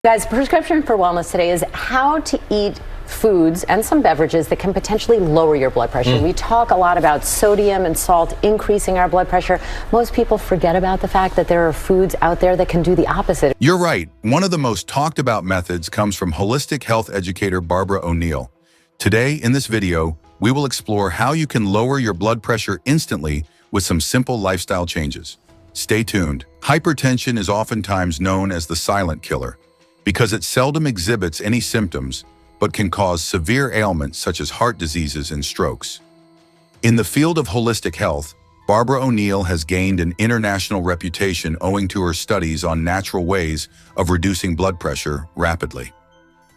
Guys, prescription for wellness today is how to eat foods and some beverages that can potentially lower your blood pressure. We talk a lot about sodium and salt increasing our blood pressure. Most people forget about the fact that there are foods out there that can do the opposite. You're right. One of the most talked about methods comes from holistic health educator Barbara O'Neill. Today, in this video, we will explore how you can lower your blood pressure instantly with some simple lifestyle changes. Stay tuned. Hypertension is oftentimes known as the silent killer, because it seldom exhibits any symptoms, but can cause severe ailments such as heart diseases and strokes. In the field of holistic health, Barbara O'Neill has gained an international reputation owing to her studies on natural ways of reducing blood pressure rapidly.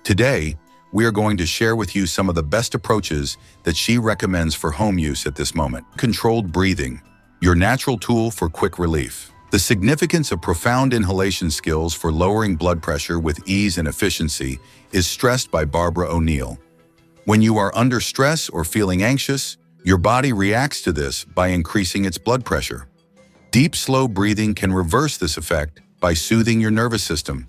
Today, we are going to share with you some of the best approaches that she recommends for home use at this moment. Controlled breathing, your natural tool for quick relief. The significance of profound inhalation skills for lowering blood pressure with ease and efficiency is stressed by Barbara O'Neill. When you are under stress or feeling anxious, your body reacts to this by increasing its blood pressure. Deep, slow breathing can reverse this effect by soothing your nervous system.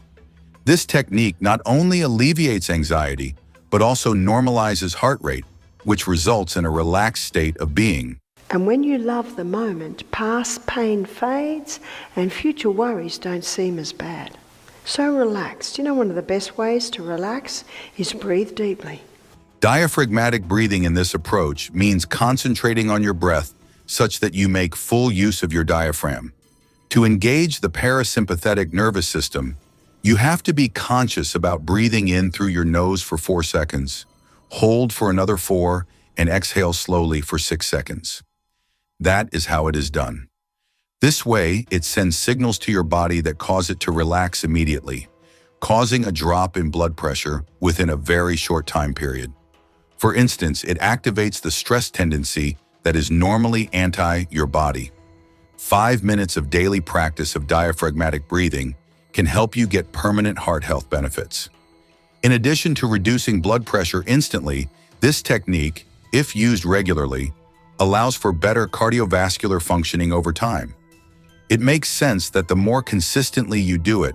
This technique not only alleviates anxiety, but also normalizes heart rate, which results in a relaxed state of being. And when you love the moment, past pain fades and future worries don't seem as bad. So relaxed. You know, one of the best ways to relax is breathe deeply. Diaphragmatic breathing in this approach means concentrating on your breath such that you make full use of your diaphragm. To engage the parasympathetic nervous system, you have to be conscious about breathing in through your nose for 4 seconds, hold for another 4, and exhale slowly for 6 seconds. That is how it is done. This way, it sends signals to your body that cause it to relax immediately, causing a drop in blood pressure within a very short time period. For instance, it activates the stress tendency that is normally anti your body. 5 minutes of daily practice of diaphragmatic breathing can help you get permanent heart health benefits. In addition to reducing blood pressure instantly, this technique, if used regularly, allows for better cardiovascular functioning over time. It makes sense that the more consistently you do it,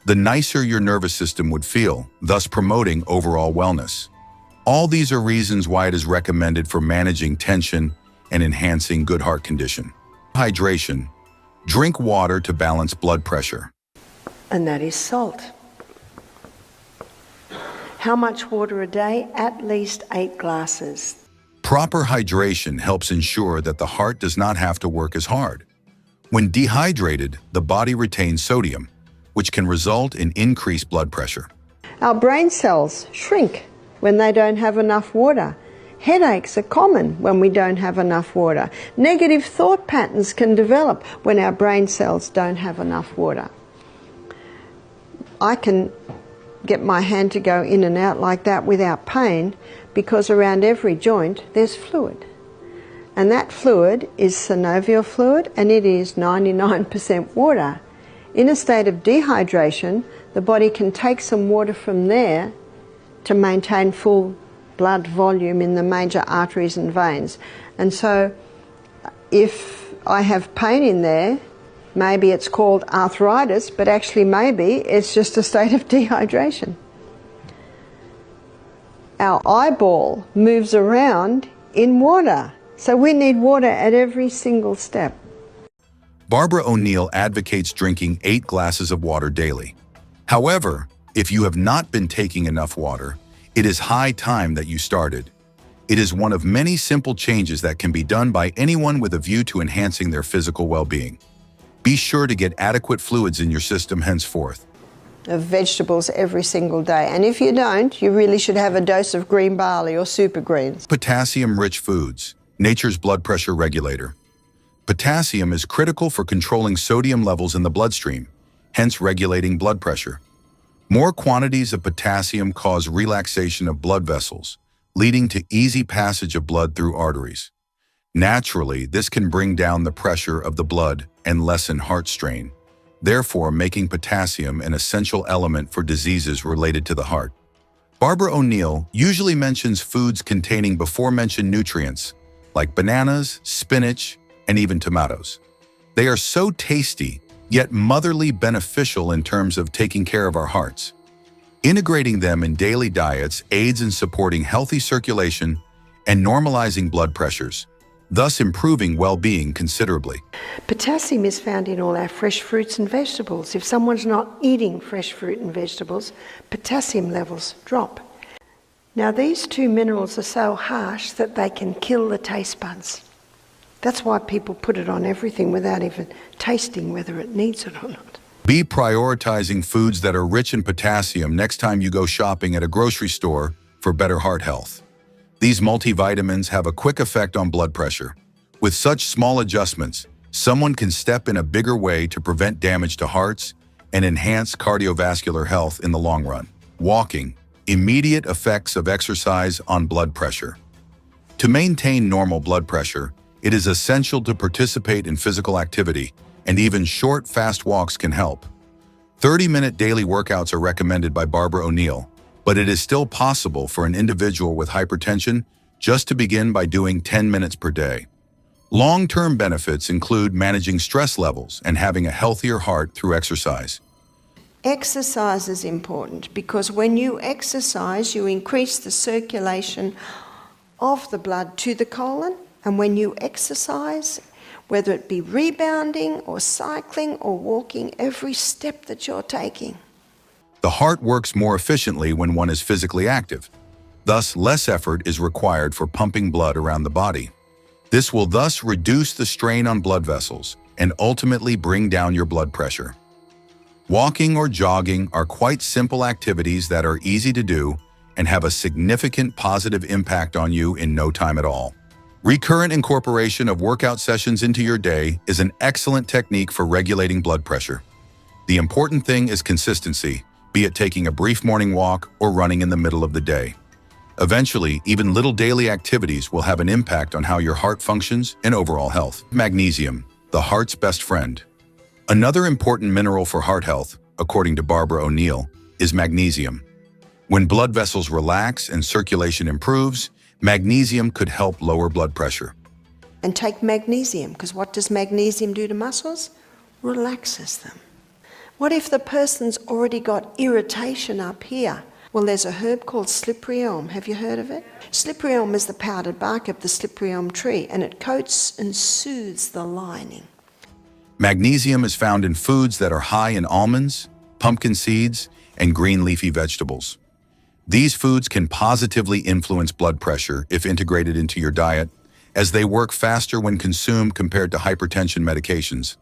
the nicer your nervous system would feel, thus promoting overall wellness. All these are reasons why it is recommended for managing tension and enhancing good heart condition. Hydration. Drink water to balance blood pressure. And that is salt. How much water a day? At least 8 glasses. Proper hydration helps ensure that the heart does not have to work as hard. When dehydrated, the body retains sodium, which can result in increased blood pressure. Our brain cells shrink when they don't have enough water. Headaches are common when we don't have enough water. Negative thought patterns can develop when our brain cells don't have enough water. I can get my hand to go in and out like that without pain because around every joint there's fluid. And that fluid is synovial fluid and it is 99% water. In a state of dehydration, the body can take some water from there to maintain full blood volume in the major arteries and veins. And so if I have pain in there, maybe it's called arthritis, but actually maybe it's just a state of dehydration. Our eyeball moves around in water, so we need water at every single step. Barbara O'Neill advocates drinking 8 glasses of water daily. However, if you have not been taking enough water, it is high time that you started. It is one of many simple changes that can be done by anyone with a view to enhancing their physical well-being. Be sure to get adequate fluids in your system henceforth. Of vegetables every single day. And if you don't, you really should have a dose of green barley or super greens. Potassium-rich foods, nature's blood pressure regulator. Potassium is critical for controlling sodium levels in the bloodstream, hence regulating blood pressure. More quantities of potassium cause relaxation of blood vessels, leading to easy passage of blood through arteries. Naturally, this can bring down the pressure of the blood and lessen heart strain, therefore making potassium an essential element for diseases related to the heart. Barbara O'Neill usually mentions foods containing before-mentioned nutrients, like bananas, spinach, and even tomatoes. They are so tasty, yet motherly beneficial in terms of taking care of our hearts. Integrating them in daily diets aids in supporting healthy circulation and normalizing blood pressures, thus improving well-being considerably. Potassium is found in all our fresh fruits and vegetables. If someone's not eating fresh fruit and vegetables, potassium levels drop. Now these two minerals are so harsh that they can kill the taste buds. That's why people put it on everything without even tasting whether it needs it or not. Be prioritizing foods that are rich in potassium next time you go shopping at a grocery store for better heart health. These multivitamins have a quick effect on blood pressure. With such small adjustments, someone can step in a bigger way to prevent damage to hearts and enhance cardiovascular health in the long run. Walking. Immediate effects of exercise on blood pressure. To maintain normal blood pressure, it is essential to participate in physical activity, and even short, fast walks can help. 30-minute daily workouts are recommended by Barbara O'Neill, but it is still possible for an individual with hypertension just to begin by doing 10 minutes per day. Long-term benefits include managing stress levels and having a healthier heart through exercise. Exercise is important because when you exercise, you increase the circulation of the blood to the colon, and when you exercise, whether it be rebounding or cycling or walking, every step that you're taking. The heart works more efficiently when one is physically active. Thus, less effort is required for pumping blood around the body. This will thus reduce the strain on blood vessels and ultimately bring down your blood pressure. Walking or jogging are quite simple activities that are easy to do and have a significant positive impact on you in no time at all. Recurrent incorporation of workout sessions into your day is an excellent technique for regulating blood pressure. The important thing is consistency, be it taking a brief morning walk or running in the middle of the day. Eventually, even little daily activities will have an impact on how your heart functions and overall health. Magnesium, the heart's best friend. Another important mineral for heart health, according to Barbara O'Neill, is magnesium. When blood vessels relax and circulation improves, magnesium could help lower blood pressure. And take magnesium, because what does magnesium do to muscles? Relaxes them. What if the person's already got irritation up here? Well, there's a herb called slippery elm. Have you heard of it? Slippery elm is the powdered bark of the slippery elm tree, and it coats and soothes the lining. Magnesium is found in foods that are high in almonds, pumpkin seeds, and green leafy vegetables. These foods can positively influence blood pressure if integrated into your diet, as they work faster when consumed compared to hypertension medications.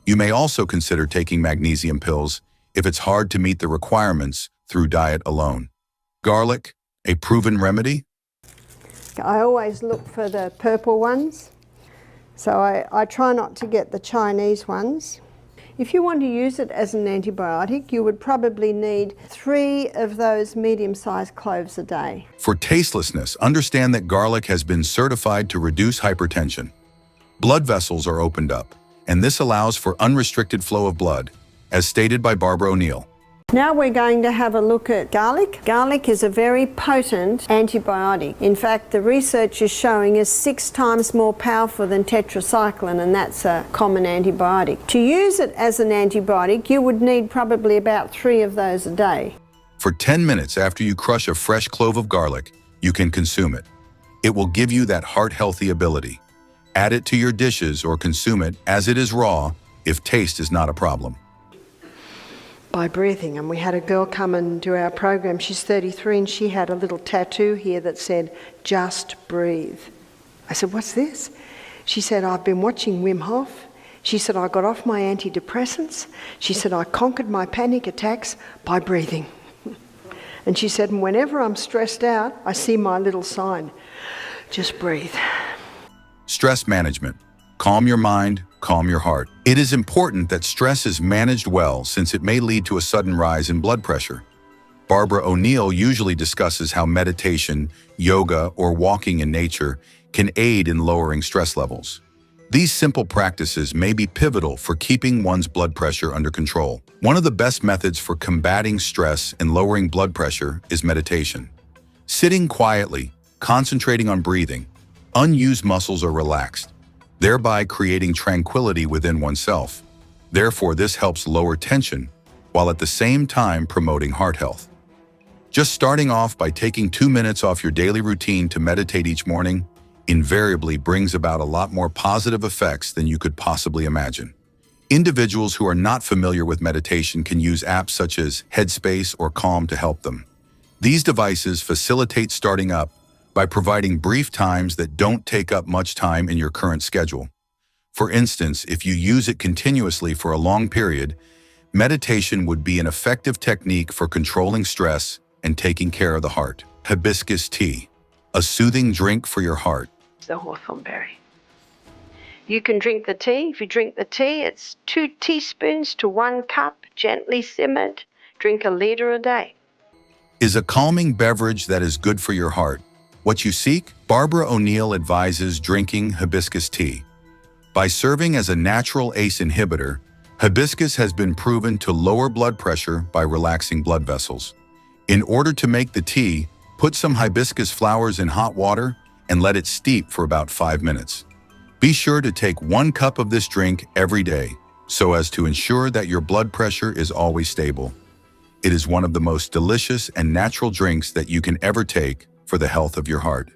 You may also consider taking magnesium pills if it's hard to meet the requirements through diet alone. Garlic, a proven remedy? I always look for the purple ones, so I try not to get the Chinese ones. If you want to use it as an antibiotic, you would probably need 3 of those medium-sized cloves a day. For tastelessness, understand that garlic has been certified to reduce hypertension. Blood vessels are opened up, and this allows for unrestricted flow of blood, as stated by Barbara O'Neill. Now we're going to have a look at garlic. Garlic is a very potent antibiotic. In fact, the research is showing is 6 times more powerful than tetracycline, and that's a common antibiotic. To use it as an antibiotic, you would need probably about 3 of those a day. For 10 minutes after you crush a fresh clove of garlic, you can consume it. It will give you that heart-healthy ability. Add it to your dishes or consume it as it is raw if taste is not a problem. By breathing. And we had a girl come and do our program. She's 33 and she had a little tattoo here that said, "Just breathe." I said, "What's this?" She said, "I've been watching Wim Hof." She said, "I got off my antidepressants." She said, "I conquered my panic attacks by breathing." And she said, "And whenever I'm stressed out, I see my little sign, just breathe." Stress management. Calm your mind, calm your heart. It is important that stress is managed well since it may lead to a sudden rise in blood pressure. Barbara O'Neill usually discusses how meditation, yoga, or walking in nature can aid in lowering stress levels. These simple practices may be pivotal for keeping one's blood pressure under control. One of the best methods for combating stress and lowering blood pressure is meditation. Sitting quietly, concentrating on breathing, unused muscles are relaxed, thereby creating tranquility within oneself. Therefore, this helps lower tension, while at the same time promoting heart health. Just starting off by taking 2 minutes off your daily routine to meditate each morning invariably brings about a lot more positive effects than you could possibly imagine. Individuals who are not familiar with meditation can use apps such as Headspace or Calm to help them. These devices facilitate starting up by providing brief times that don't take up much time in your current schedule. For instance, if you use it continuously for a long period, meditation would be an effective technique for controlling stress and taking care of the heart. Hibiscus tea, a soothing drink for your heart. The hawthorn berry. You can drink the tea. If you drink the tea, it's 2 teaspoons to 1 cup, gently simmered. Drink a liter a day. Is a calming beverage that is good for your heart what you seek? Barbara O'Neill advises drinking hibiscus tea. By serving as a natural ACE inhibitor, hibiscus has been proven to lower blood pressure by relaxing blood vessels. In order to make the tea, put some hibiscus flowers in hot water and let it steep for about 5 minutes. Be sure to take 1 cup of this drink every day so as to ensure that your blood pressure is always stable. It is one of the most delicious and natural drinks that you can ever take for the health of your heart.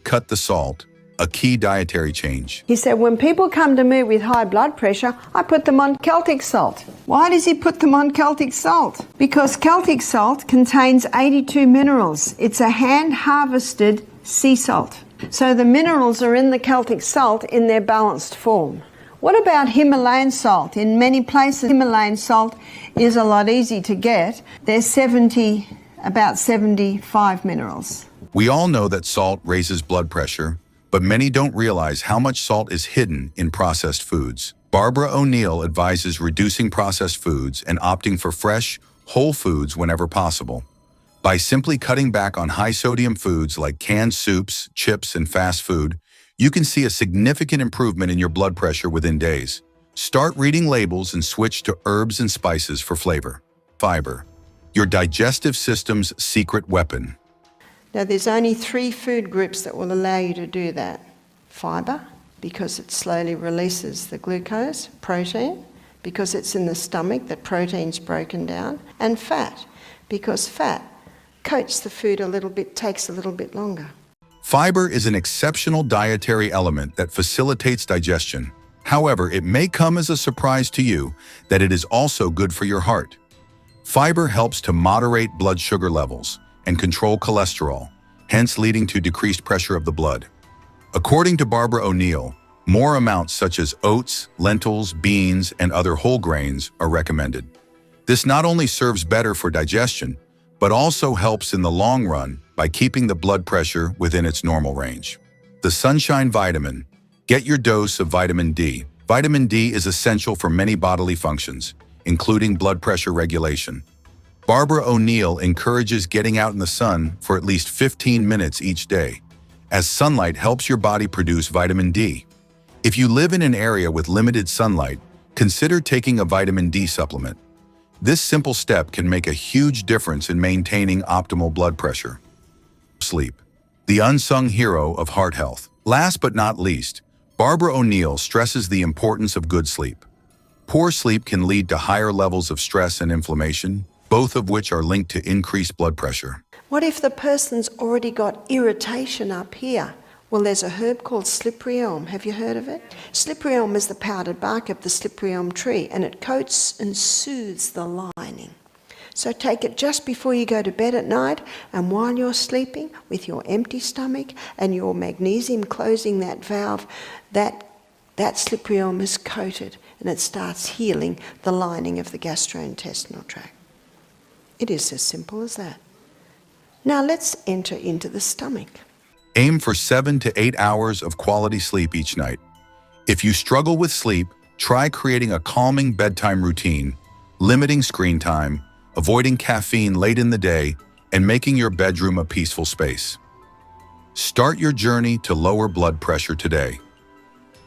Cut the salt, a key dietary change. He said, when people come to me with high blood pressure, I put them on Celtic salt. Why does he put them on Celtic salt? Because Celtic salt contains 82 minerals. It's a hand-harvested sea salt. So the minerals are in the Celtic salt in their balanced form. What about Himalayan salt? In many places, Himalayan salt is a lot easier to get. There's about 75 minerals. We all know that salt raises blood pressure, but many don't realize how much salt is hidden in processed foods. Barbara O'Neill advises reducing processed foods and opting for fresh, whole foods whenever possible. By simply cutting back on high-sodium foods like canned soups, chips, and fast food, you can see a significant improvement in your blood pressure within days. Start reading labels and switch to herbs and spices for flavor. Fiber, your digestive system's secret weapon. Now, there's only 3 food groups that will allow you to do that. Fibre, because it slowly releases the glucose. Protein, because it's in the stomach that protein's broken down. And fat, because fat coats the food a little bit, takes a little bit longer. Fiber is an exceptional dietary element that facilitates digestion. However, it may come as a surprise to you that it is also good for your heart. Fiber helps to moderate blood sugar levels and control cholesterol, hence leading to decreased pressure of the blood. According to Barbara O'Neill, more amounts such as oats, lentils, beans, and other whole grains are recommended. This not only serves better for digestion, but also helps in the long run by keeping the blood pressure within its normal range. The sunshine vitamin. Get your dose of vitamin D. Vitamin D is essential for many bodily functions, including blood pressure regulation. Barbara O'Neill encourages getting out in the sun for at least 15 minutes each day, as sunlight helps your body produce vitamin D. If you live in an area with limited sunlight, consider taking a vitamin D supplement. This simple step can make a huge difference in maintaining optimal blood pressure. Sleep, the unsung hero of heart health. Last but not least, Barbara O'Neill stresses the importance of good sleep. Poor sleep can lead to higher levels of stress and inflammation, both of which are linked to increased blood pressure. What if the person's already got irritation up here? Well, there's a herb called slippery elm. Have you heard of it? Slippery elm is the powdered bark of the slippery elm tree, and it coats and soothes the lining. So take it just before you go to bed at night, and while you're sleeping with your empty stomach and your magnesium closing that valve, that slippery elm is coated and it starts healing the lining of the gastrointestinal tract. It is as simple as that. Now let's enter into the stomach. Aim for 7 to 8 hours of quality sleep each night. If you struggle with sleep, try creating a calming bedtime routine, limiting screen time, avoiding caffeine late in the day, and making your bedroom a peaceful space. Start your journey to lower blood pressure today.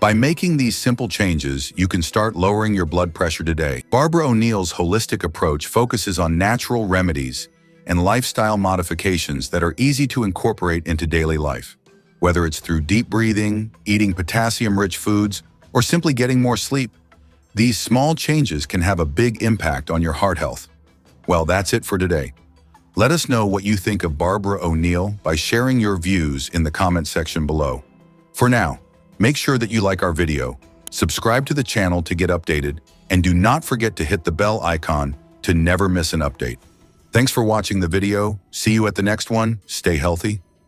By making these simple changes, you can start lowering your blood pressure today. Barbara O'Neill's holistic approach focuses on natural remedies and lifestyle modifications that are easy to incorporate into daily life. Whether it's through deep breathing, eating potassium-rich foods, or simply getting more sleep, these small changes can have a big impact on your heart health. Well, that's it for today. Let us know what you think of Barbara O'Neill by sharing your views in the comment section below. For now, make sure that you like our video, subscribe to the channel to get updated, and do not forget to hit the bell icon to never miss an update. Thanks for watching the video. See you at the next one. Stay healthy.